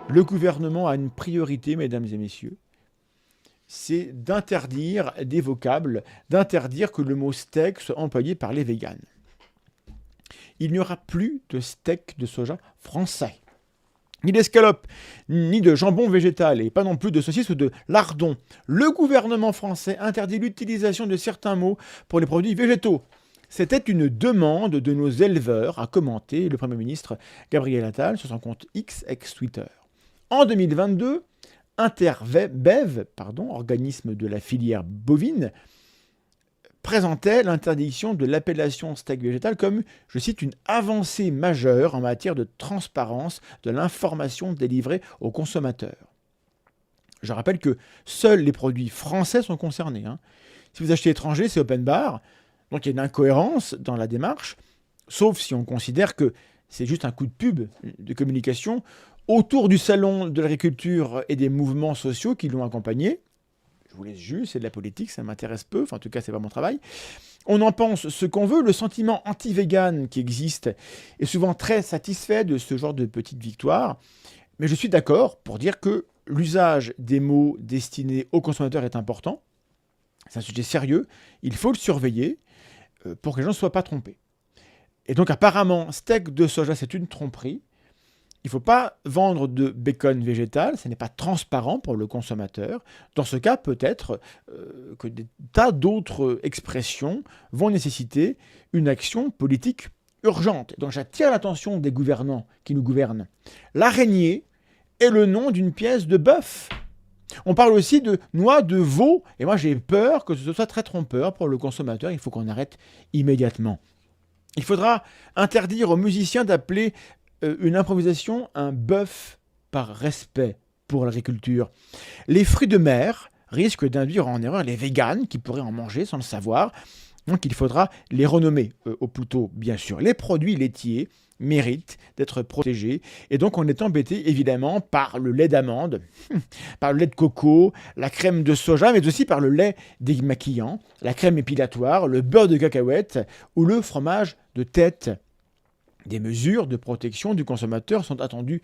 Le gouvernement a une priorité, mesdames et messieurs, c'est d'interdire des vocables, d'interdire que le mot steak soit employé par les véganes. Il n'y aura plus de steak de soja français. Ni d'escalope, ni de jambon végétal, et pas non plus de saucisses ou de lardons. Le gouvernement français interdit l'utilisation de certains mots pour les produits végétaux. C'était une demande de nos éleveurs, a commenté le Premier ministre Gabriel Attal sur son compte X, ex-Twitter. En 2022, Interbev, organisme de la filière bovine, présentait l'interdiction de l'appellation steak végétal comme, je cite, une avancée majeure en matière de transparence de l'information délivrée aux consommateurs. Je rappelle que seuls les produits français sont concernés. Si vous achetez étranger, c'est open bar, donc il y a une incohérence dans la démarche, sauf si on considère que c'est juste un coup de pub de communication autour du salon de l'agriculture et des mouvements sociaux qui l'ont accompagné. Je vous laisse juger, c'est de la politique, ça m'intéresse peu, en tout cas c'est pas mon travail. On en pense ce qu'on veut, le sentiment anti-vegan qui existe est souvent très satisfait de ce genre de petite victoire, mais je suis d'accord pour dire que l'usage des mots destinés aux consommateurs est important, c'est un sujet sérieux, il faut le surveiller pour que les gens ne soient pas trompés. Et donc apparemment, steak de soja c'est une tromperie. Il ne faut pas vendre de bacon végétal, ce n'est pas transparent pour le consommateur. Dans ce cas, peut-être que des tas d'autres expressions vont nécessiter une action politique urgente. Donc j'attire l'attention des gouvernants qui nous gouvernent. L'araignée est le nom d'une pièce de bœuf. On parle aussi de noix de veau, et moi j'ai peur que ce soit très trompeur pour le consommateur, il faut qu'on arrête immédiatement. Il faudra interdire aux musiciens d'appeler une improvisation, un bœuf par respect pour l'agriculture. Les fruits de mer risquent d'induire en erreur les véganes qui pourraient en manger sans le savoir. Donc il faudra les renommer au plus tôt, bien sûr. Les produits laitiers méritent d'être protégés. Et donc on est embêté évidemment par le lait d'amande, par le lait de coco, la crème de soja, mais aussi par le lait démaquillant, la crème épilatoire, le beurre de cacahuète ou le fromage de tête. Des mesures de protection du consommateur sont attendues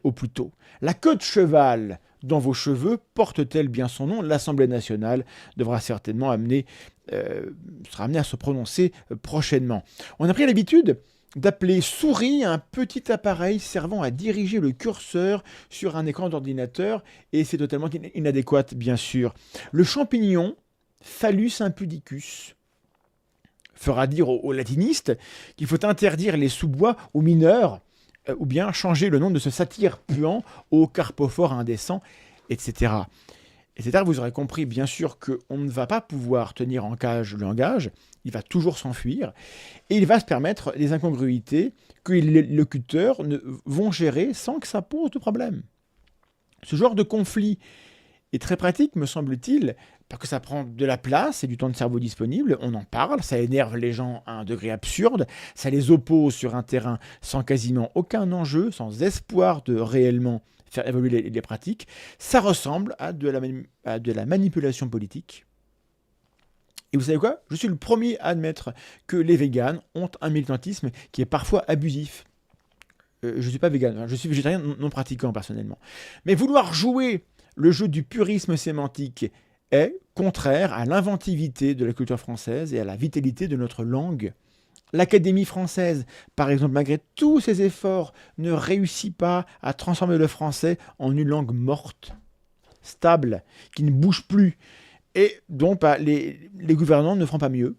au plus tôt. La queue de cheval dans vos cheveux porte-t-elle bien son nom? L'Assemblée nationale devra certainement sera amenée à se prononcer prochainement. On a pris l'habitude d'appeler souris un petit appareil servant à diriger le curseur sur un écran d'ordinateur, et c'est totalement inadéquat, bien sûr. Le champignon Phallus impudicus fera dire aux latinistes qu'il faut interdire les sous-bois aux mineurs, ou bien changer le nom de ce satyre puant au carpophore indécent, etc. etc. Vous aurez compris, bien sûr, qu'on ne va pas pouvoir tenir en cage le langage, il va toujours s'enfuir, et il va se permettre des incongruités que les locuteurs vont gérer sans que ça pose de problème. Ce genre de conflit est très pratique, me semble-t-il, parce que ça prend de la place et du temps de cerveau disponible, on en parle, ça énerve les gens à un degré absurde, ça les oppose sur un terrain sans quasiment aucun enjeu, sans espoir de réellement faire évoluer les pratiques. Ça ressemble à de la manipulation politique. Et vous savez quoi? Je suis le premier à admettre que les véganes ont un militantisme qui est parfois abusif. Je ne suis pas végane, je suis végétarien non pratiquant personnellement. Mais vouloir jouer le jeu du purisme sémantique est contraire à l'inventivité de la culture française et à la vitalité de notre langue. L'Académie française, par exemple, malgré tous ses efforts, ne réussit pas à transformer le français en une langue morte, stable, qui ne bouge plus, et dont les gouvernants ne feront pas mieux.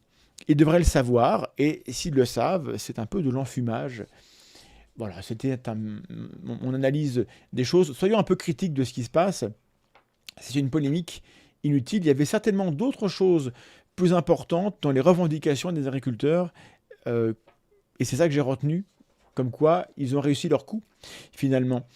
Ils devraient le savoir, et s'ils le savent, c'est un peu de l'enfumage. Voilà, c'était mon analyse des choses. Soyons un peu critiques de ce qui se passe. C'est une polémique inutile. Il y avait certainement d'autres choses plus importantes dans les revendications des agriculteurs. Et c'est ça que j'ai retenu. Comme quoi, ils ont réussi leur coup, finalement.